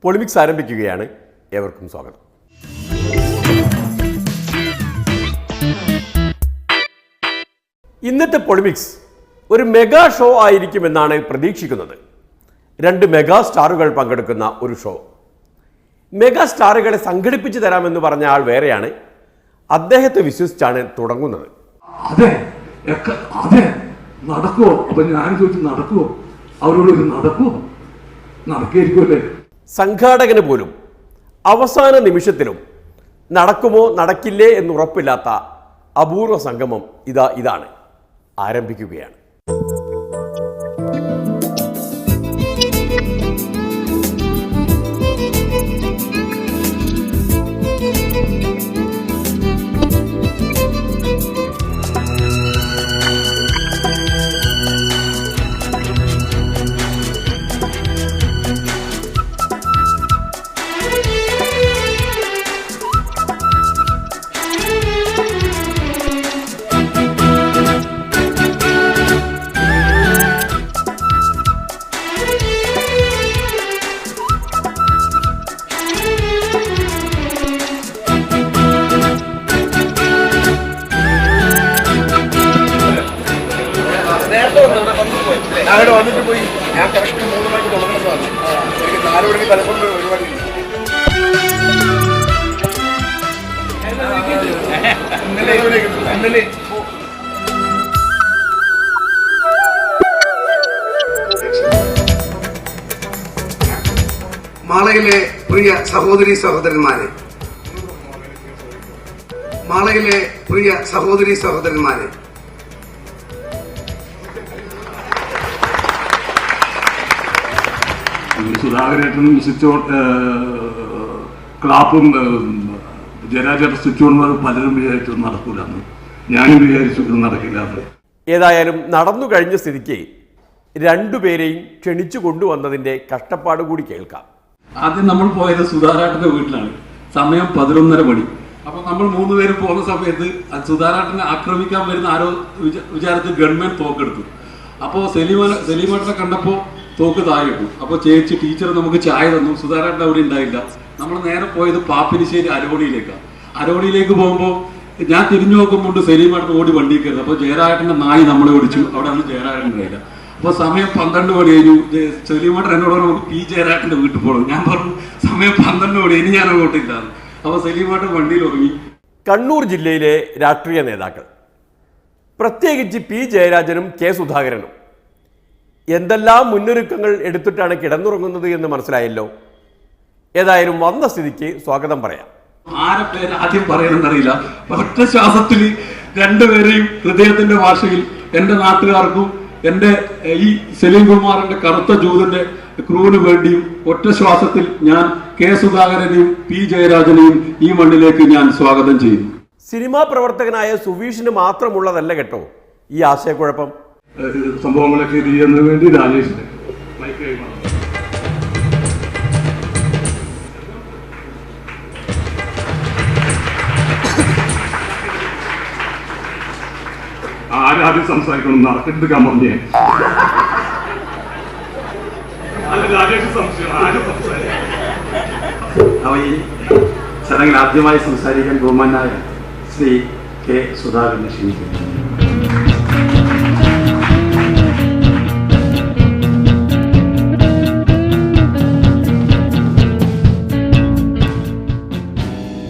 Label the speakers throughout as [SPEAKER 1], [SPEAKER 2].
[SPEAKER 1] പൊളിമിക്സ് ആരംഭിക്കുകയാണ്. ഏവർക്കും സ്വാഗതം. ഇന്നത്തെ പൊളിമിക്സ് ഒരു മെഗാ ഷോ ആയിരിക്കുമെന്നാണ് പ്രതീക്ഷിക്കുന്നത്. 2 മെഗാ സ്റ്റാറുകൾ പങ്കെടുക്കുന്ന ഒരു ഷോ. മെഗാ സ്റ്റാറുകളെ സംഘടിപ്പിച്ചു തരാമെന്ന് പറഞ്ഞ ആൾ വേറെയാണ്. അദ്ദേഹത്തെ വിശ്വസിച്ചാണ് തുടങ്ങുന്നത്.
[SPEAKER 2] അതെ നടക്കുവോ? അപ്പൊ ഞാൻ ചോദിച്ചു, നടക്കുവോ? അവരോട് നടക്കുവോ? നടക്കായിരിക്കുമല്ലേ?
[SPEAKER 1] സംഘാടകന് പോലും അവസാന നിമിഷത്തിലും നടക്കുമോ നടക്കില്ലേ എന്നുറപ്പില്ലാത്ത അപൂർവ സംഗമം ഇതാണ് ആരംഭിക്കുകയാണ്.
[SPEAKER 3] അവിടെ വന്നിട്ട് പോയി ഞാൻ കറക്റ്റ് 3 മണിക്ക് തുടങ്ങുന്നതാണ്. എനിക്ക് 4 മണിക്ക് തലക്കൊണ്ട് ഒരുപാട് ഇന്നലെ
[SPEAKER 4] മാളയിലെ പ്രിയ സഹോദരി സഹോദരന്മാരെ, മാളയിലെ പ്രിയ സഹോദരി സഹോദരന്മാരെ,
[SPEAKER 2] സുധാകരേട്ടനും ക്ലാപ്പും ജയരാജേട്ടൻ സ്വിച്ച് ഓൺ പലരും വിചാരിച്ചു നടക്കൂലെന്ന്. ഞാനും വിചാരിച്ചു ഇത് നടക്കില്ല.
[SPEAKER 1] ഏതായാലും നടന്നു കഴിഞ്ഞ സ്ഥിതിക്ക് 2 പേരെയും ക്ഷണിച്ചു കൊണ്ടുവന്നതിന്റെ കഷ്ടപ്പാട് കൂടി കേൾക്കാം.
[SPEAKER 2] ആദ്യം നമ്മൾ പോയത് സുധാകരേട്ടന്റെ വീട്ടിലാണ്. സമയം 11:30 മണി. അപ്പൊ നമ്മൾ 3 പേരും പോകുന്ന സമയത്ത് സുധാകരേട്ടനെ ആക്രമിക്കാൻ വരുന്ന ആരോ വിചാരത്തിൽ ഗവൺമെന്റ് തോക്കെടുത്തു. അപ്പോൾ സെലീമേട്ടനെ കണ്ടപ്പോ തോക്ക് താഴെ ഇട്ടു. അപ്പോൾ ചേച്ചി ടീച്ചർ നമുക്ക് ചായ തന്നു. സുധാകരേട്ടൻ അവിടെ ഉണ്ടായില്ല. നമ്മൾ നേരെ പോയത് പാപ്പിനിശ്ശേരി അരോണിയിലേക്കാണ്. അരോണിയിലേക്ക് പോകുമ്പോൾ ഞാൻ തിരിഞ്ഞു നോക്കുമ്പോൾ സെലീമേട്ടൻ ഓടി വണ്ടി കയറുന്നത്. അപ്പോൾ ജയരാജേട്ടന്റെ നായി നമ്മളെ ഓടിച്ചു. അവിടെ നിന്ന് ജയരാജേട്ടൻ ഉണ്ടായില്ല. അപ്പോൾ സമയം 12 മണി കഴിഞ്ഞു. സെലീമേട്ടൻ എന്നോട് നമുക്ക് പി ജയരാജേട്ടന്റെ വീട്ടിൽ പോകണം. ഞാൻ പറഞ്ഞു സമയം 12 മണി, ഇനി ഞാൻ അങ്ങോട്ടില്ല. അപ്പോൾ സെലീമേട്ടൻ വണ്ടിയിൽ ഉറങ്ങി.
[SPEAKER 1] കണ്ണൂർ ജില്ലയിലെ രാഷ്ട്രീയ നേതാക്കൾ, പ്രത്യേകിച്ച് പി ജയരാജനും കെ സുധാകരനും എന്തെല്ലാം മുന്നൊരുക്കങ്ങൾ എടുത്തിട്ടാണ് കിടന്നുറങ്ങുന്നത് എന്ന് മനസ്സിലായല്ലോ. ഏതായാലും വന്ന സ്ഥിതിക്ക് സ്വാഗതം പറയാം.
[SPEAKER 2] ആരെ പേര് ആദ്യം പറയണമെന്നറിയില്ല. ഒറ്റ ശ്വാസത്തിൽ 2 പേരെയും ഹൃദയത്തിന്റെ ഭാഷയിൽ എന്റെ നാട്ടുകാർക്കും എന്റെ ഈ സലീം കുമാറിന്റെ കറുത്ത ജൂതന്റെ ക്രൂവിന് വേണ്ടിയും ഒറ്റ ശ്വാസത്തിൽ ഞാൻ കെ സുധാകരനെയും പി ജയരാജനെയും ഈ മണ്ണിലേക്ക് ഞാൻ സ്വാഗതം ചെയ്യുന്നു.
[SPEAKER 1] സിനിമാ പ്രവർത്തകനായ സുവീഷിന് മാത്രമുള്ളതല്ല കേട്ടോ ഈ ആശയക്കുഴപ്പം.
[SPEAKER 2] സംഭവങ്ങളൊക്കെ ഇത് ചെയ്യുന്നതിന് വേണ്ടി രാജേഷിന് ആരാദ്യം സംസാരിക്കണം? നടക്കെടുക്കാൻ പറഞ്ഞേ.
[SPEAKER 5] അവ ഈ ചടങ്ങിൽ ആദ്യമായി സംസാരിക്കാൻ ബഹുമാനായ ശ്രീ കെ സുധാകരനെ ക്ഷണിക്കുന്നു.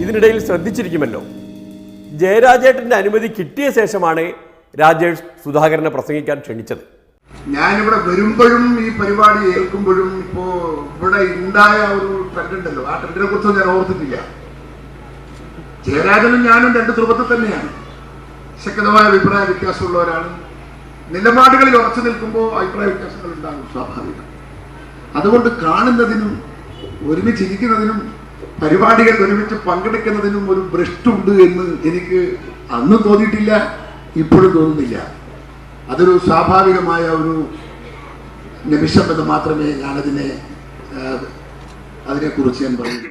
[SPEAKER 1] ഇതിനിടയിൽ ശ്രദ്ധിച്ചിരിക്കുമല്ലോ, ജയരാജേട്ടന്റെ അനുമതി കിട്ടിയ ശേഷമാണ് രാജേഷ് സുധാകരനെ പ്രസംഗിക്കാൻ ക്ഷണിച്ചത്.
[SPEAKER 4] ഞാനിവിടെ വരുമ്പോഴും ഈ പരിപാടി ഏൽക്കുമ്പോഴും ഇപ്പോ ഇവിടെ ഉണ്ടായ ഒരു ട്രെൻഡ് ഉണ്ടല്ലോ, ആ ട്രെൻഡിനെ കുറിച്ച് ഞാൻ ഓർത്തിട്ടില്ല. ജയരാജനും ഞാനും 2 ധ്രുവത്തിൽ തന്നെയാണ്. ശക്തമായ അഭിപ്രായ വ്യത്യാസമുള്ളവരാണ്. നിലപാടുകളിൽ ഉറച്ചു നിൽക്കുമ്പോൾ അഭിപ്രായ വ്യത്യാസങ്ങൾ ഉണ്ടാകും, സ്വാഭാവികം. അതുകൊണ്ട് കാണുന്നതിനും ഒരുമിച്ചിരിക്കുന്നതിനും പരിപാടികൾ ഒരുമിച്ച് പങ്കെടുക്കുന്നതിനും ഒരു ഭ്രഷ്ടുണ്ട് എന്ന് എനിക്ക് അന്ന് തോന്നിയിട്ടില്ല, ഇപ്പോഴും തോന്നുന്നില്ല. അതൊരു സ്വാഭാവികമായ ഒരു നിമിഷം എന്ന് മാത്രമേ അതിനെക്കുറിച്ച് ഞാൻ പറയുന്നു.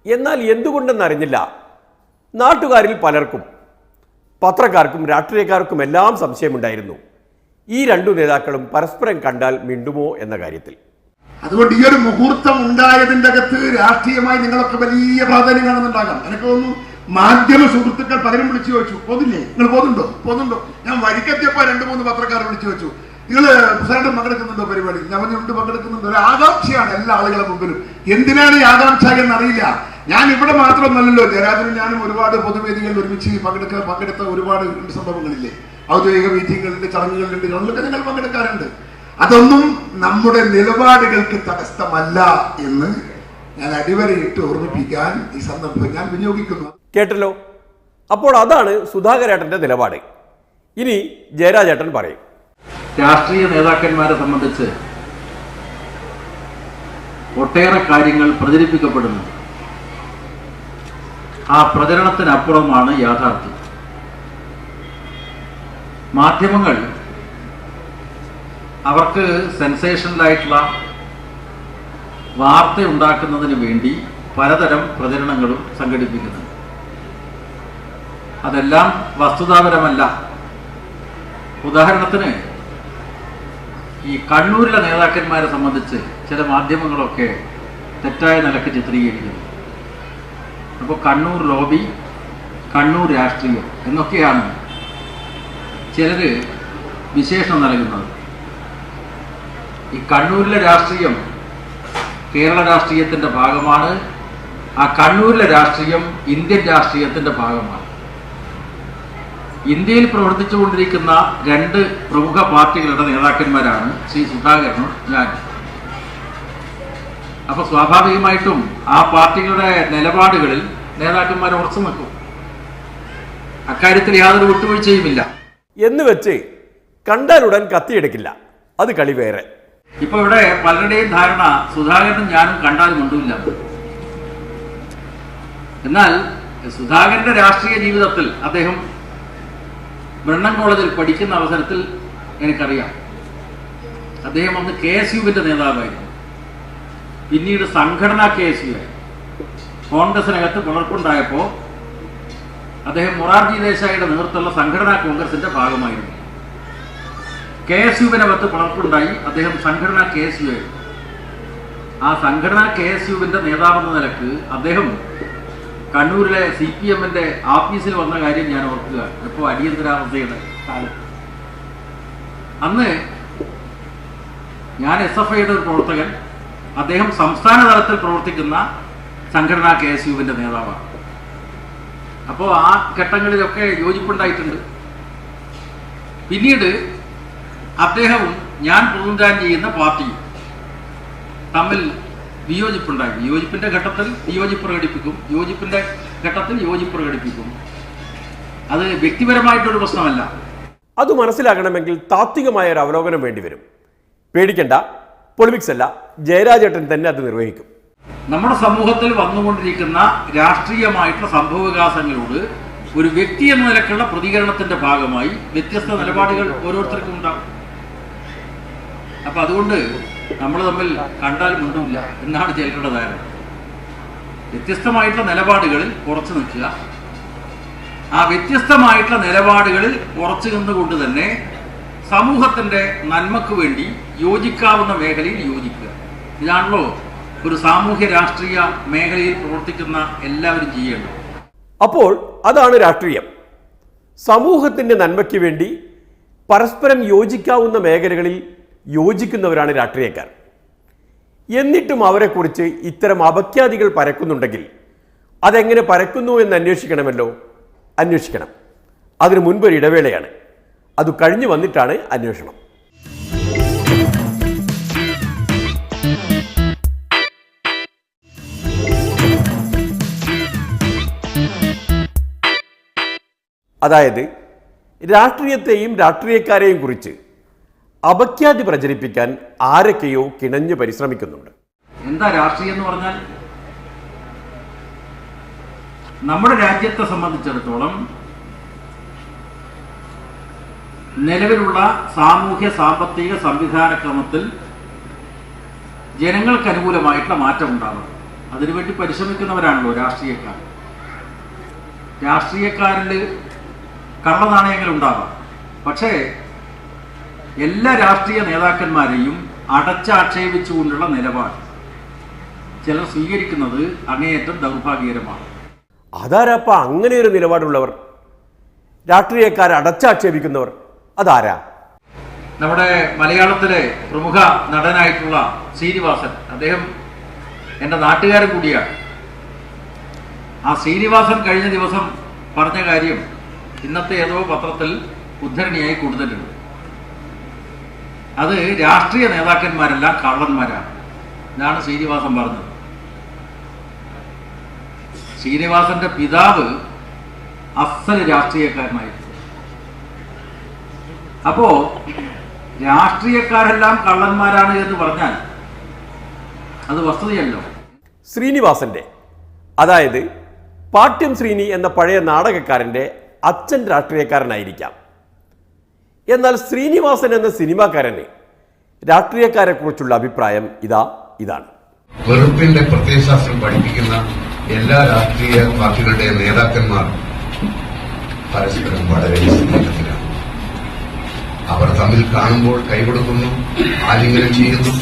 [SPEAKER 1] എന്നാൽ എന്തുകൊണ്ടെന്നറിഞ്ഞില്ല, നാട്ടുകാരിൽ പലർക്കും, പത്രക്കാർക്കും രാഷ്ട്രീയക്കാർക്കും എല്ലാം സംശയമുണ്ടായിരുന്നു ഈ 2 നേതാക്കളും പരസ്പരം കണ്ടാൽ മിണ്ടുമോ എന്ന കാര്യത്തിൽ.
[SPEAKER 4] അതുകൊണ്ട് ഈ ഒരു മുഹൂർത്തം ഉണ്ടായതിൻ്റെ അകത്ത് രാഷ്ട്രീയമായി നിങ്ങളൊക്കെ വലിയ പ്രാധാന്യം കാണുന്നുണ്ടാകാം. എനിക്ക് തോന്നുന്നു മാധ്യമ സുഹൃത്തുക്കൾ പലരും വിളിച്ചു ചോദിച്ചു, പോകുന്നില്ലേ, നിങ്ങൾ പോകുന്നുണ്ടോ? ഞാൻ വഴിക്കെത്തിയപ്പോൾ 2-3 പത്രക്കാർ വിളിച്ചു ചോദിച്ചു, നിങ്ങൾ പ്രസിഡന്റ് പങ്കെടുക്കുന്നുണ്ടോ പരിപാടി? ഞാൻ പറഞ്ഞുകൊണ്ട് പങ്കെടുക്കുന്നുണ്ട്. ഒരു ആകാംക്ഷയാണ് എല്ലാ ആളുകളെ മുമ്പിലും. എന്തിനാണ് ഈ ആകാംക്ഷ എന്നറിയില്ല. ഞാൻ ഇവിടെ മാത്രമൊന്നല്ലോ, ജയരാജനും ഞാനും ഒരുപാട് പൊതുവേദികളിൽ ഒരുമിച്ച് പങ്കെടുത്ത ഒരുപാട് സംഭവങ്ങളില്ലേ, ഔദ്യോഗിക മീറ്റിങ്ങുകളുണ്ട്, ചടങ്ങുകളുണ്ട്, അതിലൊക്കെ നിങ്ങൾ പങ്കെടുക്കാറുണ്ട്. അതൊന്നും നമ്മുടെ നിലപാടുകൾക്ക് തടസ്സമല്ല എന്ന് ഞാൻ അടിവരയിട്ട് ഓർമ്മിപ്പിക്കാൻ ഈ സന്ദർഭം ഞാൻ വിനിയോഗിക്കുന്നു.
[SPEAKER 1] കേട്ടല്ലോ. അപ്പോൾ അതാണ് സുധാകരേട്ടന്റെ നിലപാട്. ഇനി ജയരാജേട്ടൻ പറയും.
[SPEAKER 6] രാഷ്ട്രീയ നേതാക്കന്മാരെ സംബന്ധിച്ച് ഒട്ടേറെ കാര്യങ്ങൾ പ്രചരിപ്പിക്കപ്പെടുന്നു. ആ പ്രചരണത്തിനപ്പുറമാണ് യാഥാർത്ഥ്യം. മാധ്യമങ്ങൾ അവർക്ക് സെൻസേഷണലായിട്ടുള്ള വാർത്ത ഉണ്ടാക്കുന്നതിന് വേണ്ടി പലതരം പ്രചരണങ്ങളും സംഘടിപ്പിക്കുന്നുണ്ട്. അതെല്ലാം വസ്തുതാപരമല്ല. ഉദാഹരണത്തിന് ഈ കണ്ണൂരിലെ നേതാക്കന്മാരെ സംബന്ധിച്ച് ചില മാധ്യമങ്ങളൊക്കെ തെറ്റായ നിലക്ക് ചിത്രീകരിക്കുന്നു. അപ്പോൾ കണ്ണൂർ ലോബി, കണ്ണൂർ രാഷ്ട്രീയം എന്നൊക്കെയാണ് ചിലർ വിശേഷണം നൽകുന്നത്. ഈ കണ്ണൂരിലെ രാഷ്ട്രീയം കേരള രാഷ്ട്രീയത്തിൻ്റെ ഭാഗമാണ്. ആ കണ്ണൂരിലെ രാഷ്ട്രീയം ഇന്ത്യൻ രാഷ്ട്രീയത്തിൻ്റെ ഭാഗമാണ്. ഇന്ത്യയിൽ പ്രവർത്തിച്ചുകൊണ്ടിരിക്കുന്ന 2 പ്രമുഖ പാർട്ടികളുടെ നേതാക്കന്മാരാണ് ശ്രീ സുധാകരനും ഞാൻ. അപ്പൊ സ്വാഭാവികമായിട്ടും ആ പാർട്ടികളുടെ നിലപാടുകളിൽ നേതാക്കന്മാർ ഉറച്ചു നിൽക്കും. അക്കാര്യത്തിൽ യാതൊരു വിട്ടുവീഴ്ചയുമില്ല.
[SPEAKER 1] എന്ന് വെച്ച് കണ്ടാലുടൻ കത്തിയെടുക്കില്ല, അത് കളി വേറെ.
[SPEAKER 6] ഇപ്പൊ ഇവിടെ പലരുടെയും ധാരണ സുധാകരനും ഞാനും കണ്ടാൽ കൊണ്ടുമില്ല. എന്നാൽ സുധാകരന്റെ രാഷ്ട്രീയ ജീവിതത്തിൽ അദ്ദേഹം ബ്രണ്ണൻ കോളേജിൽ പഠിക്കുന്ന അവസരത്തിൽ എനിക്കറിയാം. അദ്ദേഹം അന്ന് KSUവിന്റെ നേതാവായിരുന്നു. പിന്നീട് സംഘടനാ KSU ആയി. കോൺഗ്രസിനകത്ത് പിളർപ്പുണ്ടായപ്പോൾ അദ്ദേഹം മൊറാർജി ദേശായിയുടെ നേതൃത്വമുള്ള സംഘടനാ കോൺഗ്രസിന്റെ ഭാഗമായിരുന്നു. KSUവിനകത്ത് പിളർപ്പുണ്ടായി, അദ്ദേഹം സംഘടനാ KSU ആയിരുന്നു. ആ സംഘടനാ KSUവിന്റെ നേതാവെന്ന നിലക്ക് അദ്ദേഹം കണ്ണൂരിലെ CPMന്റെ ഓഫീസിൽ വന്ന കാര്യം ഞാൻ ഓർക്കുക. ഇപ്പോൾ അടിയന്തരാവസ്ഥയുടെ കാലത്ത് അന്ന് ഞാൻ SFIയുടെ ഒരു പ്രവർത്തകൻ, അദ്ദേഹം സംസ്ഥാന തലത്തിൽ പ്രവർത്തിക്കുന്ന സംഘടനാ KSUവിന്റെ നേതാവാണ്. അപ്പോൾ ആ ഘട്ടങ്ങളിലൊക്കെ യോജിപ്പുണ്ടായിട്ടുണ്ട്. പിന്നീട് അദ്ദേഹവും ഞാൻ പ്രതിനിധാനം ചെയ്യുന്ന പാർട്ടിയും തമ്മിൽ വിയോജിപ്പുണ്ടായി. വിയോജിപ്പിന്റെ ഘട്ടത്തിൽ വിയോജിപ്പ് പ്രകടിപ്പിക്കും, യോജിപ്പിന്റെ ഘട്ടത്തിൽ യോജിപ്പ് പ്രകടിപ്പിക്കും. അത് വ്യക്തിപരമായിട്ടൊരു പ്രശ്നമല്ല.
[SPEAKER 1] അത് മനസ്സിലാക്കണമെങ്കിൽ താത്വികമായ ഒരു അവലോകനം വേണ്ടിവരും. പേടിക്കേണ്ട, പൊളിമിക്സ് അല്ല, ജയരാജേട്ടൻ തന്നെ അത് നിർവഹിക്കും.
[SPEAKER 6] നമ്മുടെ സമൂഹത്തിൽ വന്നുകൊണ്ടിരിക്കുന്ന രാഷ്ട്രീയമായിട്ടുള്ള സംഭവവികാസങ്ങളോട് ഒരു വ്യക്തി എന്ന നിലക്കുള്ള പ്രതികരണത്തിന്റെ ഭാഗമായി വ്യത്യസ്ത നിലപാടുകൾ ഓരോരുത്തർക്കും ഉണ്ടാകും. അപ്പൊ അതുകൊണ്ട് നമ്മൾ തമ്മിൽ കണ്ടാൽ മുണ്ടുമില്ല എന്നാണ് ചിലരുടെ ധാരണ. വ്യത്യസ്തമായിട്ടുള്ള നിലപാടുകളിൽ ഉറച്ചു നിൽക്കുക, ആ വ്യത്യസ്തമായിട്ടുള്ള നിലപാടുകളിൽ ഉറച്ചു നിന്നുകൊണ്ട് തന്നെ സമൂഹത്തിന്റെ നന്മക്ക് വേണ്ടി യോജിക്കാവുന്ന മേഖലയിൽ യോജിക്കുക. ഇതാണല്ലോ ഒരു സാമൂഹ്യ രാഷ്ട്രീയ മേഖലയിൽ പ്രവർത്തിക്കുന്ന എല്ലാവരും ചെയ്യേണ്ടത്.
[SPEAKER 1] അപ്പോൾ അതാണ് രാഷ്ട്രീയം. സമൂഹത്തിന്റെ നന്മയ്ക്ക് വേണ്ടി പരസ്പരം യോജിക്കാവുന്ന മേഖലകളിൽ യോജിക്കുന്നവരാണ് രാഷ്ട്രീയക്കാർ. എന്നിട്ടും അവരെക്കുറിച്ച് ഇത്തരം അപഖ്യാതികൾ പരക്കുന്നുണ്ടെങ്കിൽ അതെങ്ങനെ പരക്കുന്നു എന്ന് അന്വേഷിക്കണമല്ലോ. അന്വേഷിക്കണം. അതിനു മുൻപൊരു ഇടവേളയാണ്. അത് കഴിഞ്ഞു വന്നിട്ടാണ് അന്വേഷണം. അതായത് രാഷ്ട്രീയത്തെയും രാഷ്ട്രീയക്കാരെയും കുറിച്ച് അപഖ്യാതി പ്രചരിപ്പിക്കാൻ ആരൊക്കെയോ കിണഞ്ഞു പരിശ്രമിക്കുന്നുണ്ട്.
[SPEAKER 6] എന്താ രാഷ്ട്രീയം എന്ന് പറഞ്ഞാൽ? നമ്മുടെ രാജ്യത്തെ സംബന്ധിച്ചിടത്തോളം നിലവിലുള്ള സാമൂഹ്യ സാമ്പത്തിക സംവിധാന ക്രമത്തിൽ ജനങ്ങൾക്ക് അനുകൂലമായിട്ടുള്ള മാറ്റം ഉണ്ടാവണം. അതിനുവേണ്ടി പരിശ്രമിക്കുന്നവരാണല്ലോ രാഷ്ട്രീയക്കാർ. രാഷ്ട്രീയക്കാരിൽ കള്ളനാണയങ്ങൾ ഉണ്ടാവാം. പക്ഷേ എല്ലാ രാഷ്ട്രീയ നേതാക്കന്മാരെയും അടച്ചാക്ഷേപിച്ചുകൊണ്ടുള്ള നിലപാട് ചിലർ സ്വീകരിക്കുന്നത് അങ്ങേയറ്റം ദൗർഭാഗ്യകരമാണ്.
[SPEAKER 1] അതാരപ്പ അങ്ങനെ ഒരു നിലപാടുള്ളവർ? രാഷ്ട്രീയക്കാരെ അടച്ചാക്ഷേപിക്കുന്നവർ അതാരാ?
[SPEAKER 6] നമ്മുടെ മലയാളത്തിലെ പ്രമുഖ നടനായിട്ടുള്ള ശ്രീനിവാസൻ, അദ്ദേഹം എൻ്റെ നാട്ടുകാരൻ കൂടിയാണ്. ആ ശ്രീനിവാസൻ കഴിഞ്ഞ ദിവസം പറഞ്ഞ കാര്യം ഇന്നത്തെ ഏതോ പത്രത്തിൽ ഉദ്ധരണിയായി കൊടുത്തിട്ടുണ്ട്. അത് രാഷ്ട്രീയ നേതാക്കന്മാരെല്ലാം കള്ളന്മാരാണ് എന്നാണ് ശ്രീനിവാസൻ പറഞ്ഞത്. ശ്രീനിവാസന്റെ പിതാവ് അസൽ രാഷ്ട്രീയക്കാരനായിരുന്നു. അപ്പോ രാഷ്ട്രീയക്കാരെല്ലാം കള്ളന്മാരാണ് എന്ന് പറഞ്ഞാൽ അത് വസ്തുതയല്ലോ.
[SPEAKER 1] ശ്രീനിവാസന്റെ, അതായത് പാട്യം ശ്രീനി എന്ന പഴയ നാടകക്കാരൻ്റെ അച്ഛൻ രാഷ്ട്രീയക്കാരനായിരിക്കാം. എന്നാൽ ശ്രീനിവാസൻ എന്ന സിനിമാക്കാരന് രാഷ്ട്രീയക്കാരെ കുറിച്ചുള്ള അഭിപ്രായം ഇതാണ്.
[SPEAKER 7] വെറുപ്പിന്റെ പ്രത്യയശാസ്ത്രം പഠിപ്പിക്കുന്ന എല്ലാ രാഷ്ട്രീയ പാർട്ടികളുടെ നേതാക്കന്മാർ പരസ്പരം വളരെ സ്നേഹത്തിലാണ്. അവർ തമ്മിൽ കാണുമ്പോൾ കൈകൊടുക്കുന്നു, ആലിംഗനം ചെയ്യുന്നു,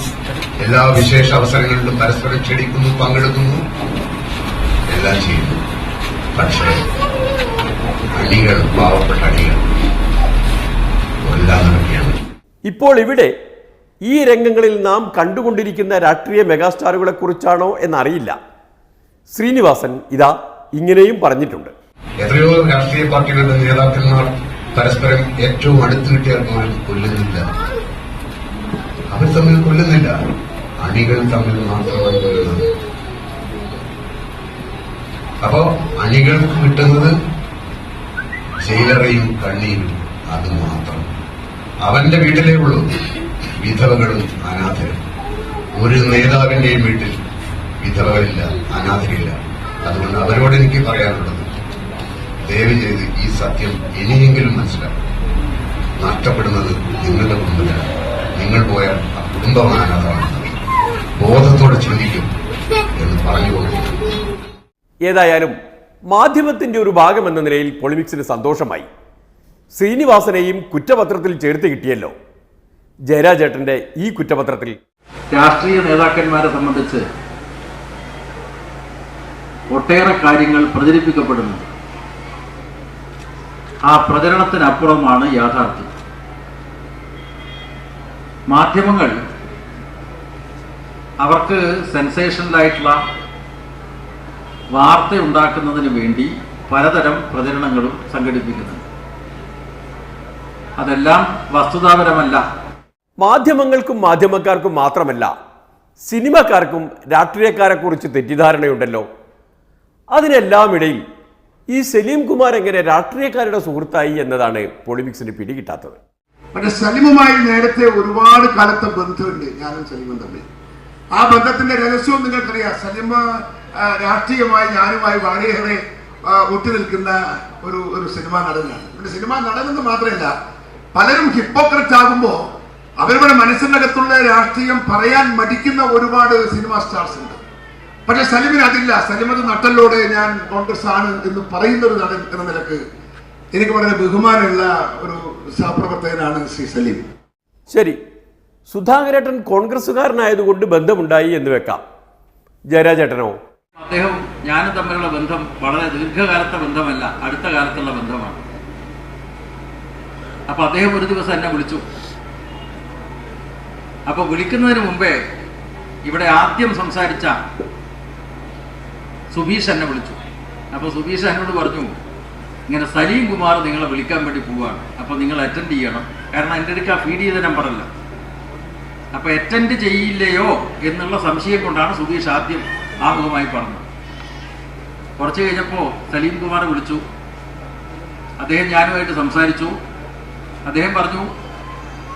[SPEAKER 7] എല്ലാ വിശേഷ അവസരങ്ങളിലും പരസ്പരം ക്ഷണിക്കുന്നു, പങ്കെടുക്കുന്നു, എല്ലാം ചെയ്യുന്നു. പക്ഷേ അണികൾ, പാവപ്പെട്ട അണികൾ എല്ലാം നടക്കുകയാണ്.
[SPEAKER 1] ഇപ്പോൾ ഇവിടെ ഈ രംഗങ്ങളിൽ നാം കണ്ടുകൊണ്ടിരിക്കുന്ന രാഷ്ട്രീയ മെഗാസ്റ്റാറുകളെ കുറിച്ചാണോ എന്നറിയില്ല. ശ്രീനിവാസൻ ഇങ്ങനെയും പറഞ്ഞിട്ടുണ്ട്.
[SPEAKER 7] എത്രയോ രാഷ്ട്രീയ പാർട്ടികളുടെ നേതാക്കന്മാർ പരസ്പരം ഏറ്റവും അടുത്ത് കിട്ടിയാൽ പോലും കൊല്ലുന്നില്ല. അവർ തമ്മിൽ കൊല്ലുന്നില്ല, അണികൾ തമ്മിൽ മാത്രമാണ് കൊല്ലുന്നത്. അപ്പോ അണികൾക്ക് കിട്ടുന്നത് ജയിലറയും കണ്ണീരും, അത് മാത്രം. അവന്റെ വീട്ടിലേ ഉള്ളൂ വിധവകളും അനാഥരും. ഒരു നേതാവിന്റെയും വീട്ടിൽ വിധവകളില്ല, അനാഥരില്ല. അതുകൊണ്ട് അവരോട് എനിക്ക് പറയാനുള്ളത്, ദയവ് ചെയ്ത് ഈ സത്യം ഇനിയെങ്കിലും മനസ്സിലാക്കും. നഷ്ടപ്പെടുന്നത് നിങ്ങളുടെ കുടുംബത്തിലാണ്. നിങ്ങൾ പോയാൽ ആ കുടുംബം അനാഥമാണെന്ന് ബോധത്തോടെ ചിന്തിക്കും എന്ന് പറഞ്ഞു കൊടുക്കുന്നു.
[SPEAKER 1] ഏതായാലും മാധ്യമത്തിന്റെ ഒരു ഭാഗം എന്ന നിലയിൽ പൊളിമിക്സിന് സന്തോഷമായി. ശ്രീനിവാസനെയും കുറ്റപത്രത്തിൽ ചേർത്ത് കിട്ടിയല്ലോ. ജയരാജേട്ടന്റെ ഈ കുറ്റപത്രത്തിൽ
[SPEAKER 6] രാഷ്ട്രീയ നേതാക്കന്മാരെ സംബന്ധിച്ച് ഒട്ടേറെ കാര്യങ്ങൾ പ്രചരിപ്പിക്കപ്പെടുന്നു. ആ പ്രചരണത്തിനപ്പുറമാണ് യാഥാർത്ഥ്യം. മാധ്യമങ്ങൾ അവർക്ക് സെൻസേഷണലായിട്ടുള്ള വാർത്ത ഉണ്ടാക്കുന്നതിന് വേണ്ടി പലതരം പ്രചരണങ്ങളും സംഘടിപ്പിക്കുന്നുണ്ട്. അതെല്ലാം വസ്തുതാപരമല്ല.
[SPEAKER 1] മാധ്യമങ്ങൾക്കും മാധ്യമക്കാർക്കും മാത്രമല്ല, സിനിമക്കാർക്കും രാഷ്ട്രീയക്കാരെ കുറിച്ച് തെറ്റിദ്ധാരണയുണ്ടല്ലോ. അതിനെല്ലാം ഇടയിൽ ഈ സലീം കുമാർ എങ്ങനെ രാഷ്ട്രീയക്കാരുടെ സുഹൃത്തായി എന്നതാണ് പൊളിമിക്സിന് പിടികിട്ടാത്തത്.
[SPEAKER 4] പക്ഷെ സലീമുമായി നേരത്തെ ഒരുപാട് കാലത്തെ ബന്ധമുണ്ട്, ഞാനും സലീമും തമ്മിൽ. ആ ബന്ധത്തിന്റെ രഹസ്യവും നിങ്ങൾക്കറിയാം. സലീം രാഷ്ട്രീയമായി ഞാനുമായി വളരെയേറെ ഒട്ടി നിൽക്കുന്ന ഒരു സിനിമാ നടനാണ്. പിന്നെ സിനിമാ നടനെന്ന് മാത്രമല്ല, പലരും ഹിപ്പോക്രറ്റ് ആകുമ്പോൾ അവരുടെ മനസ്സിനകത്തുള്ള രാഷ്ട്രീയം പറയാൻ മടിക്കുന്ന ഒരുപാട് സിനിമാ സ്റ്റാർസ് ഉണ്ട്. പക്ഷെ സലീമിന് അതില്ല. സലീം അത് നട്ടലോടെ ഞാൻ കോൺഗ്രസ് ആണ് എന്ന് പറയുന്ന ഒരു നടൻ എന്ന നിലക്ക് എനിക്ക് വളരെ ബഹുമാനമുള്ള ഒരു സഹപ്രവർത്തകനാണ് ശ്രീ സലീം.
[SPEAKER 1] ശരി, സുധാകരേട്ടൻ കോൺഗ്രസ്സുകാരനായതുകൊണ്ട് ബന്ധമുണ്ടായി എന്ന് വെക്കാം. ജയരാജേട്ടനോ?
[SPEAKER 6] അദ്ദേഹം ഞാനും തമ്മിലുള്ള ബന്ധം വളരെ ദീർഘകാലത്തെ ബന്ധമല്ല, അടുത്ത കാലത്തുള്ള ബന്ധമാണ്. അപ്പൊ അദ്ദേഹം ഒരു ദിവസം എന്നെ വിളിച്ചു. അപ്പൊ വിളിക്കുന്നതിന് മുമ്പേ ഇവിടെ ആദ്യം സംസാരിച്ച സുബീഷ് എന്നെ വിളിച്ചു. അപ്പൊ സുബീഷ് എന്നോട് പറഞ്ഞു, ഇങ്ങനെ സലീം കുമാർ നിങ്ങളെ വിളിക്കാൻ വേണ്ടി പോവാണ്, അപ്പൊ നിങ്ങൾ അറ്റൻഡ് ചെയ്യണം. കാരണം എൻ്റെ അടുക്ക ഫീഡ് ചെയ്ത നമ്പറല്ല. അപ്പൊ അറ്റൻഡ് ചെയ്യില്ലയോ എന്നുള്ള സംശയം കൊണ്ടാണ് സുബീഷ് ആദ്യം ആമുഖമായി പറഞ്ഞത്. കുറച്ച് കഴിഞ്ഞപ്പോൾ സലീം കുമാർ വിളിച്ചു. അദ്ദേഹം ഞാനുമായിട്ട് സംസാരിച്ചു. അദ്ദേഹം പറഞ്ഞു,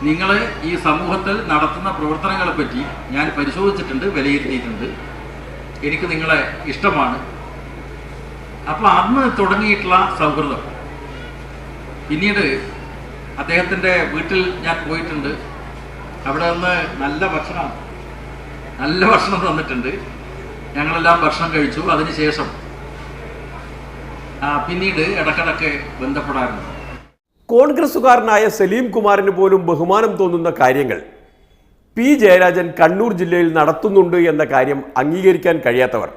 [SPEAKER 6] നിങ്ങൾ ഈ സമൂഹത്തിൽ നടത്തുന്ന പ്രവർത്തനങ്ങളെ പറ്റി ഞാൻ പരിശോധിച്ചിട്ടുണ്ട്, വിലയിരുത്തിയിട്ടുണ്ട്, എനിക്ക് നിങ്ങളെ ഇഷ്ടമാണ്. അപ്പോൾ അന്ന് തുടങ്ങിയിട്ടുള്ള സൗഹൃദം പിന്നീട് അദ്ദേഹത്തിൻ്റെ വീട്ടിൽ ഞാൻ പോയിട്ടുണ്ട്. അവിടെ നിന്ന് നല്ല ഭക്ഷണം തന്നിട്ടുണ്ട്. ഞങ്ങളെല്ലാം ഭക്ഷണം കഴിച്ചു. അതിനുശേഷം പിന്നീട് ഇടക്കിടക്ക് ബന്ധപ്പെടാറുണ്ട്.
[SPEAKER 1] കോൺഗ്രസ്സുകാരനായ സലീം കുമാറിന് പോലും ബഹുമാനം തോന്നുന്ന കാര്യങ്ങൾ പി ജയരാജൻ കണ്ണൂർ ജില്ലയിൽ നടത്തുന്നുണ്ട് എന്ന കാര്യം അംഗീകരിക്കാൻ കഴിയാത്തവർ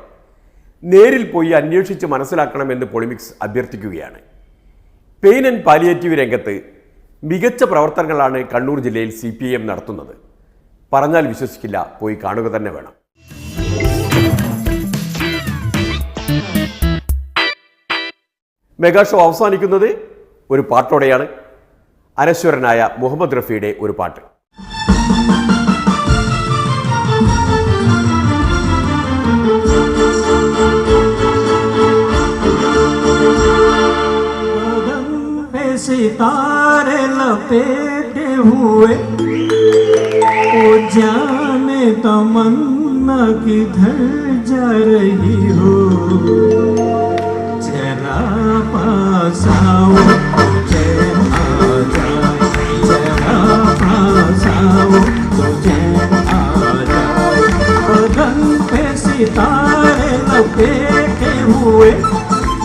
[SPEAKER 1] നേരിൽ പോയി അന്വേഷിച്ച് മനസ്സിലാക്കണമെന്ന് പൊളിമിക്സ് അഭ്യർത്ഥിക്കുകയാണ്. പെയിൻ ആൻഡ് പാലിയേറ്റീവ് രംഗത്ത് മികച്ച പ്രവർത്തനങ്ങളാണ് കണ്ണൂർ ജില്ലയിൽ CPIM നടത്തുന്നത്. പറഞ്ഞാൽ വിശ്വസിക്കില്ല, പോയി കാണുക തന്നെ വേണം. മെഗാ ഷോ അവസാനിക്കുന്നത് ഒരു പാട്ടോടെയാണ്. അനശ്വരനായ മുഹമ്മദ് റഫിയുടെ ഒരു പാട്ട്.
[SPEAKER 8] सितारे लपेटे हुए ओ जाने तमन्ना किधर जा रही हो, जरा पास आओ तुझे आ जाए, जरा पास आओ तुझे आ जाए, बदन पे सितारे लपेटे हुए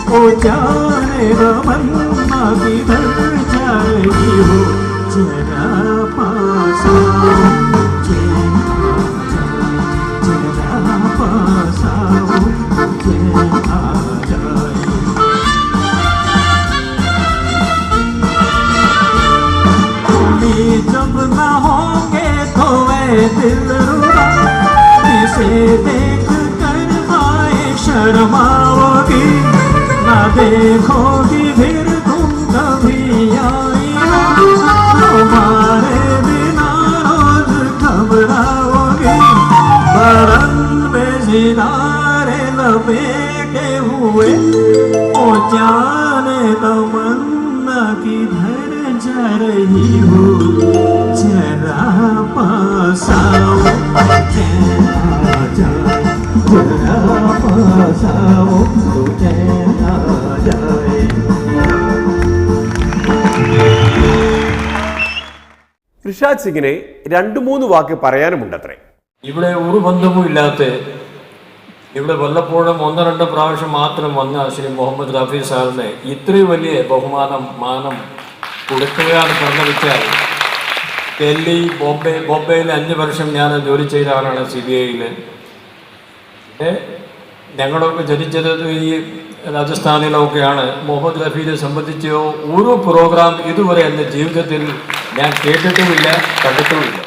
[SPEAKER 8] ओ जाने तमन्ना किधर जा रही हो, जरा पास आओ तुझे आ जाए, जरा पास आओ तुझे आ जाए। जब न होंगे तो वे दिलरुबा इसे देख कर आए शर्माओगी, ना देखोगी फिर तुम कभी आई, तुम्हारे बिना रोज घबराओगी, बरन में सितारे लपेटे हुए ओ जाने तमन्ना किधर जा रही हो, जरा पास आओ तुझे आ जाए, जरा पास आओ तुझे आ जाए।
[SPEAKER 1] ഋഷാദ് സിംഗിന് 2-3 വാക്ക് പറയാനുമുണ്ടത്രേ.
[SPEAKER 9] ഇവിടെ ഒരു ബന്ധവും ഇല്ലാത്ത, ഇവിടെ വല്ലപ്പോഴും 1-2 പ്രാവശ്യം മാത്രം വന്ന ശ്രീ മുഹമ്മദ് റഫി സാറിന് ഇത്രയും വലിയ മാനം കൊടുക്കുകയാണ് പറഞ്ഞു വെച്ചാൽ, ഡൽഹി, ബോംബെയിൽ 5 വർഷം ഞാൻ ജോലി ചെയ്ത ആളാണ് CBIയിൽ. ഞങ്ങളൊക്കെ ജനിച്ചത് ഈ രാജസ്ഥാനിലൊക്കെയാണ്. മുഹമ്മദ് റഫീനെ സംബന്ധിച്ച് ഒരു പ്രോഗ്രാം ഇതുവരെ എൻ്റെ ജീവിതത്തിൽ ഞാൻ കേട്ടിട്ടുമില്ല, കണ്ടിട്ടുമില്ല.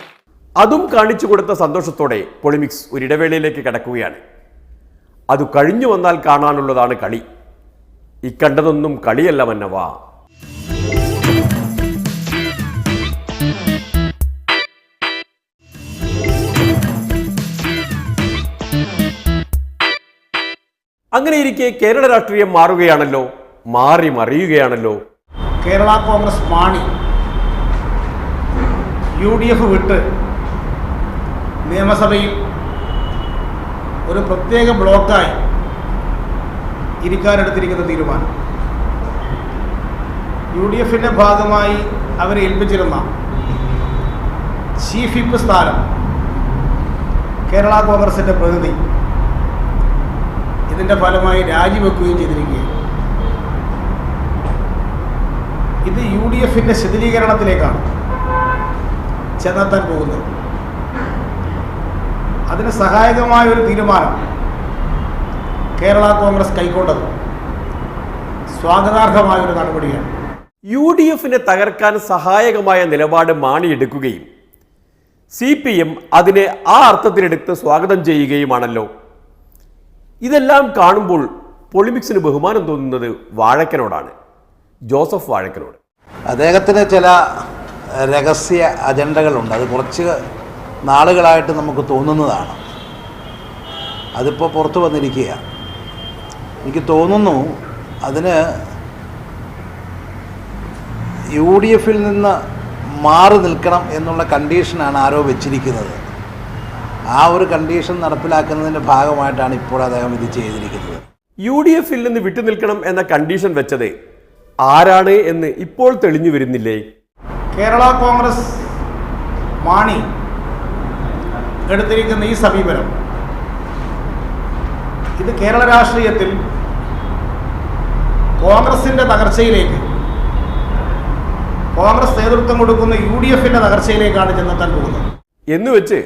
[SPEAKER 1] അതും കാണിച്ചു കൊടുത്ത സന്തോഷത്തോടെ പൊളിമിക്സ് ഒരിടവേളയിലേക്ക് കടക്കുകയാണ്. അത് കഴിഞ്ഞു വന്നാൽ കാണാനുള്ളതാണ് കളി. ഇക്കണ്ടതൊന്നും കളിയല്ല മന്നവാ. അങ്ങനെയിരിക്കെ കേരള രാഷ്ട്രീയം മാറുകയാണല്ലോ, മറിയുകയാണല്ലോ.
[SPEAKER 10] കേരള കോൺഗ്രസ് മാണി UDF വിട്ട് നിയമസഭയിൽ ഒരു പ്രത്യേക ബ്ലോക്കായി ഇരിക്കാനെടുത്തിരിക്കുന്ന തീരുമാനം, UDFിൻ്റെ ഭാഗമായി അവരെ ഏൽപ്പിച്ചിരുന്ന ചീഫ് വിപ്പ് സ്ഥാനം കേരള കോൺഗ്രസിൻ്റെ പ്രതിനിധി ഇതിൻ്റെ ഫലമായി രാജിവെക്കുകയും ചെയ്തിരിക്കുകയാണ്. ഇത് UDFിൻ്റെ ശിഥിലീകരണത്തിലേക്കാണ് ചെന്നെത്താൻ പോകുന്നത്. അതിന് സഹായകമായ ഒരു തീരുമാനം കേരള കോൺഗ്രസ് കൈക്കൊണ്ടത് സ്വാഗതാർഹമായ ഒരു നടപടിയാണ്.
[SPEAKER 1] UDFിനെ തകർക്കാൻ സഹായകമായ നിലപാട് മാണി എടുക്കുകയും CPM അതിനെ ആ അർത്ഥത്തിലെടുത്ത് സ്വാഗതം ചെയ്യുകയുമാണല്ലോ. ഇതെല്ലാം കാണുമ്പോൾ പൊളിമിക്സിന് ബഹുമാനം തോന്നുന്നത് വാഴക്കനോടാണ്, ജോസഫ് വാഴക്കനോട്.
[SPEAKER 11] അദ്ദേഹത്തിന് ചില രഹസ്യ അജണ്ടകളുണ്ട്. അത് കുറച്ച് നാളുകളായിട്ട് നമുക്ക് തോന്നുന്നതാണ്. അതിപ്പോൾ പുറത്തു വന്നിരിക്കുക. എനിക്ക് തോന്നുന്നു അതിന് UDFിൽ നിന്ന് മാറി നിൽക്കണം എന്നുള്ള കണ്ടീഷനാണ് ആരോ വെച്ചിരിക്കുന്നത്. ആ ഒരു കണ്ടീഷൻ നടപ്പിലാക്കുന്നതിൻ്റെ ഭാഗമായിട്ടാണ് ഇപ്പോൾ അദ്ദേഹം ഇത് ചെയ്തിരിക്കുന്നത്.
[SPEAKER 1] UDFിൽ നിന്ന് വിട്ടുനിൽക്കണം എന്ന കണ്ടീഷൻ വെച്ചത് ആരാണ് എന്ന് ഇപ്പോൾ തെളിഞ്ഞു വരുന്നില്ലേ?
[SPEAKER 10] കേരള കോൺഗ്രസ് മാണി എടുത്തിരിക്കുന്ന ഈ സമീപനം ഇത് കേരള രാഷ്ട്രീയത്തിൽ കോൺഗ്രസിൻ്റെ തകർച്ചയിലേക്ക്, കോൺഗ്രസ് നേതൃത്വം കൊടുക്കുന്ന UDFിൻ്റെ തകർച്ചയിലേക്കാണ് ചെന്നെത്താൻ പോകുന്നത്.
[SPEAKER 1] എന്ന് വെച്ച്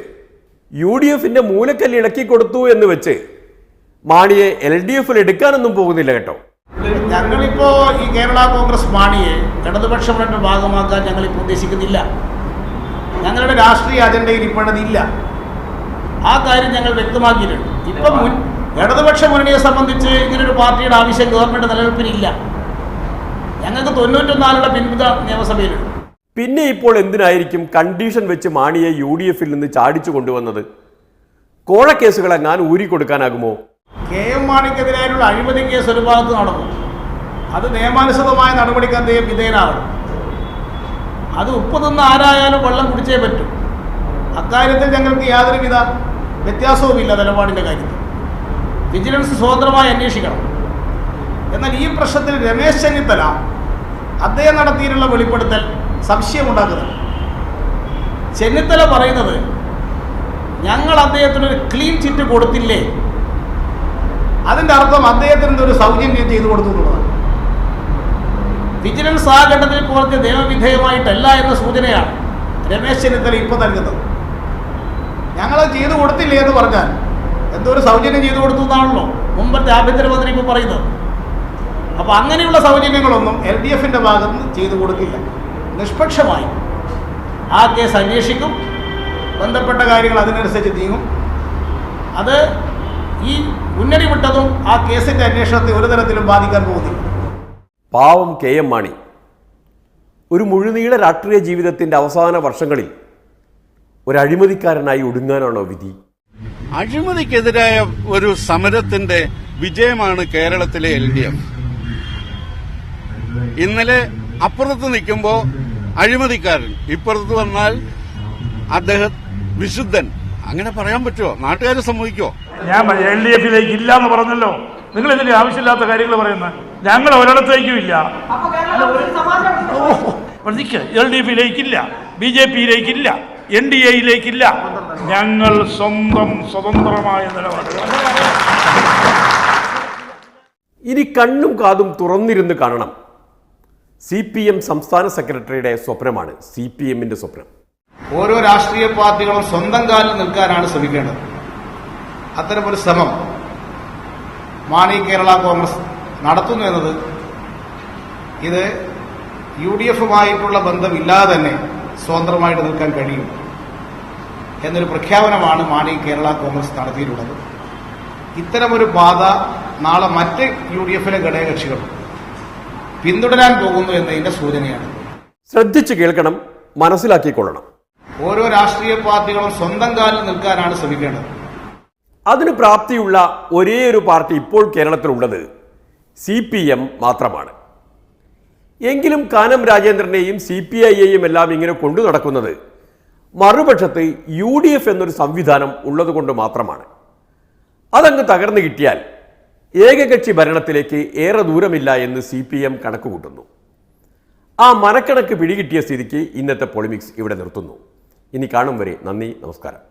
[SPEAKER 1] UDFന്റെ മൂലക്കല്ല് ഇളക്കി കൊടുത്തു എന്ന് വെച്ച് മാണിയെ LDFൽ എടുക്കാനൊന്നും പോകുന്നില്ല കേട്ടോ.
[SPEAKER 10] ഞങ്ങളിപ്പോ ഈ കേരള കോൺഗ്രസ് മാണിയെ ഇടതുപക്ഷ മുന്നണിയുടെ ഭാഗമാക്കാൻ ഞങ്ങളിപ്പോൾ ഉദ്ദേശിക്കുന്നില്ല. ഞങ്ങളുടെ രാഷ്ട്രീയ അജണ്ടയിൽ ഇപ്പോഴതില്ല. ആ കാര്യം ഞങ്ങൾ വ്യക്തമാക്കിയിട്ടുണ്ട്. ഇപ്പം ഇടതുപക്ഷ മുന്നണിയെ സംബന്ധിച്ച് ഇങ്ങനൊരു പാർട്ടിയുടെ ആവശ്യം ഗവൺമെന്റ് നിലനിൽപ്പിനില്ല. ഞങ്ങൾക്ക് 94 പിന്തുണ നിയമസഭയിലുണ്ട്.
[SPEAKER 1] പിന്നെ ഇപ്പോൾ എന്തിനായിരിക്കും കണ്ടീഷൻ വെച്ച് മാണിയെ UDFൽ നിന്ന് ചാടിച്ചു കൊണ്ടുവന്നത്? കോഴക്കേസുകളെങ്ങാൻ ഊരിക്കൊടുക്കാനാകുമോ?
[SPEAKER 10] KM മാണിക്കെതിരായുള്ള അഴിമതി കേസ് ഒരു ഭാഗത്ത് നടന്നു. അത് നിയമാനുസൃതമായ നടപടിക്ക് അദ്ദേഹം വിധേയനാകണം. അത് ഉപ്പ് തിന്ന് ആരായാലും വെള്ളം കുടിച്ചേ പറ്റും. അക്കാര്യത്തിൽ ഞങ്ങൾക്ക് യാതൊരുവിധ വ്യത്യാസവുമില്ല നിലപാടിൻ്റെ കാര്യത്തിൽ. വിജിലൻസ് സ്വതന്ത്രമായി അന്വേഷിക്കണം. എന്നാൽ ഈ പ്രശ്നത്തിൽ രമേശ് ചെന്നിത്തല അദ്ദേഹം നടത്തിയിട്ടുള്ള വെളിപ്പെടുത്തൽ സംശയമുണ്ടാക്കുന്നത്. ചെന്നിത്തല പറയുന്നത് ഞങ്ങൾ അദ്ദേഹത്തിനൊരു ക്ലീൻ ചിറ്റ് കൊടുത്തില്ലേ, അതിൻ്റെ അർത്ഥം അദ്ദേഹത്തിന് ഒരു സൗജന്യം ചെയ്തു കൊടുത്തു എന്നുള്ളതാണ്. വിജിലൻസ് ആ ഘട്ടത്തിൽ കോടതി നിയമവിധേയമായിട്ടല്ല എന്ന സൂചനയാണ് രമേശ് ചെന്നിത്തല ഇപ്പോൾ നൽകുന്നത്. ഞങ്ങളത് ചെയ്തു കൊടുത്തില്ലേ എന്ന് പറഞ്ഞാൽ എന്തോ ഒരു സൗജന്യം ചെയ്തു കൊടുത്തു എന്നാണല്ലോ മുമ്പത്തെ ആഭ്യന്തരമന്ത്രി ഇപ്പോൾ പറയുന്നത്. അപ്പോൾ അങ്ങനെയുള്ള സൗജന്യങ്ങളൊന്നും LDFന്റെ ഭാഗത്ത് നിന്ന് ചെയ്തു കൊടുക്കില്ല. നിഷ്പക്ഷമായി ആ കേസ് അന്വേഷിക്കും. ബന്ധപ്പെട്ട കാര്യങ്ങൾ അതിനനുസരിച്ച് നീങ്ങും. അത് ഈ മുന്നണി വിട്ടതും ആ കേസിൻ്റെ അന്വേഷണത്തെ ഒരു തരത്തിലും ബാധിക്കാൻ പോകുന്നില്ല.
[SPEAKER 1] പാവം KM മാണി ഒരു മുഴുനീള രാഷ്ട്രീയ ജീവിതത്തിൻ്റെ അവസാന വർഷങ്ങളിൽ ഒരു അഴിമതിക്കാരനായി ഒടുങ്ങാനാണോ വിധി?
[SPEAKER 12] അഴിമതിക്കെതിരായ ഒരു സമരത്തിന്റെ വിജയമാണ് കേരളത്തിലെ LDF. ഇന്നലെ അപ്പുറത്ത് നിൽക്കുമ്പോൾ അഴിമതിക്കാരൻ, ഇപ്പുറത്ത് വന്നാൽ അദ്ദേഹം വിശുദ്ധൻ. അങ്ങനെ പറയാൻ പറ്റുമോ? നാട്ടുകാർ സമ്മതിക്കുമോ?
[SPEAKER 4] ഞാൻ LDFിലേക്ക് ഇല്ല എന്ന് പറഞ്ഞല്ലോ. നിങ്ങൾ ഇതിന്റെ ആവശ്യമില്ലാത്ത കാര്യങ്ങൾ പറയുന്നത്. ഞങ്ങൾ ഒരിടത്തേക്കും ഇല്ല. LDFിലേക്കില്ല, BJPയിലേക്കില്ല, NDAയിലേക്കില്ല. ഞങ്ങൾ സ്വതന്ത്രമായ നിലപാട്.
[SPEAKER 1] ഇനി കണ്ണും കാതും തുറന്നിരുന്ന് കാണണം. CPM സംസ്ഥാന സെക്രട്ടറിയുടെ സ്വപ്നമാണ് CPMന്റെ സ്വപ്നം.
[SPEAKER 10] ഓരോ രാഷ്ട്രീയ പാർട്ടികളും സ്വന്തം കാലിൽ നിൽക്കാനാണ് ശ്രമിക്കേണ്ടത്. അത്തരമൊരു ശ്രമം മാണി കേരള കോൺഗ്രസ് നടത്തുന്നു എന്നത് ഇത് UDFുമായിട്ടുള്ള ബന്ധമില്ലാതെ തന്നെ സ്വതന്ത്രമായിട്ട് നിൽക്കാൻ കഴിയും എന്നൊരു പ്രഖ്യാപനമാണ് മാണി കേരള കോൺഗ്രസ് നടത്തിയിട്ടുള്ളത്. ഇത്തരമൊരു പാത നാളെ മറ്റ് UDFിലെ ഘടകകക്ഷികൾ പിന്തുടരാൻ പോകുന്നു എന്നതിന്റെ സൂചനയാണ്.
[SPEAKER 1] ശ്രദ്ധിച്ചു കേൾക്കണം, മനസ്സിലാക്കിക്കൊള്ളണം.
[SPEAKER 10] ഓരോ രാഷ്ട്രീയ പാർട്ടികളും സ്വന്തം കാലിൽ നിൽക്കാനാണ് ശ്രമിക്കേണ്ടത്.
[SPEAKER 1] അതിന് പ്രാപ്തിയുള്ള ഒരേ ഒരു പാർട്ടി ഇപ്പോൾ കേരളത്തിലുള്ളത് CPM മാത്രമാണ്. എങ്കിലും കാനം രാജേന്ദ്രനെയും CPIയെയും എല്ലാം ഇങ്ങനെ കൊണ്ടു നടക്കുന്നത് മറുപക്ഷത്ത് UDF എന്നൊരു സംവിധാനം ഉള്ളതുകൊണ്ട് മാത്രമാണ്. അതങ്ങ് തകർന്നു കിട്ടിയാൽ ഏകകക്ഷി ഭരണത്തിലേക്ക് ഏറെ ദൂരമില്ല എന്ന് CPM കണക്കുകൂട്ടുന്നു. ആ മനക്കണക്ക് പിടികിട്ടിയ സ്ഥിതിക്ക് ഇന്നത്തെ പൊളിമിക്സ് ഇവിടെ നിർത്തുന്നു. ഇനി കാണും വരെ നന്ദി, നമസ്കാരം.